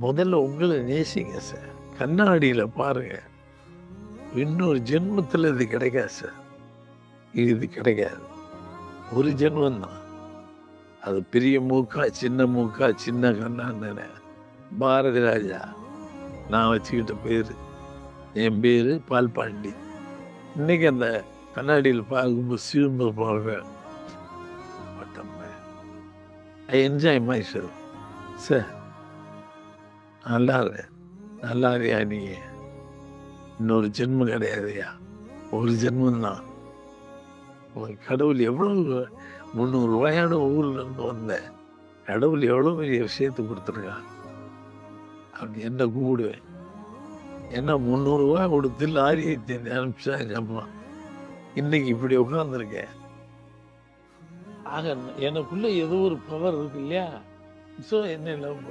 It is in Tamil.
முதல்ல உங்களை நேசிங்க சார். கண்ணாடியில் பாருங்க. இன்னொரு ஜென்மத்தில் இது கிடைக்காது சார். இது கிடைக்காது. ஒரு ஜென்மந்தான். அது பெரிய மூக்கா சின்ன மூக்கா சின்ன கண்ணான்னு பாரதி ராஜா நான் வச்சுக்கிட்ட பேர். என் பேர் பால்பாண்டி. இன்னைக்கு அந்த கண்ணாடியில் பார்க்கும்போது சிவம்பு பார்ப்பேன். I enjoy my self sir. நல்லா இருக்கியா நீ? இன்னொரு ஜென்மம் கிடையாதுயா, ஒரு ஜென்மந்தான். கடவுள் எவ்வளவு 300 ரூபாயான ஊர்ல இருந்து வந்தேன். கடவுள் எவ்வளோ பெரிய விஷயத்தை கொடுத்துருக்கான். அப்படி என்ன கூப்பிடுவேன். ஏன்னா 300 ரூபாய் கொடுத்து லாரி அனுப்பிச்சாங்க அம்மா. இன்னைக்கு இப்படி உட்காந்துருக்கேன். ஆக எனக்குள்ள ஏதோ ஒரு பவர் இருக்கு இல்லையா? ஸோ என்ன லவ்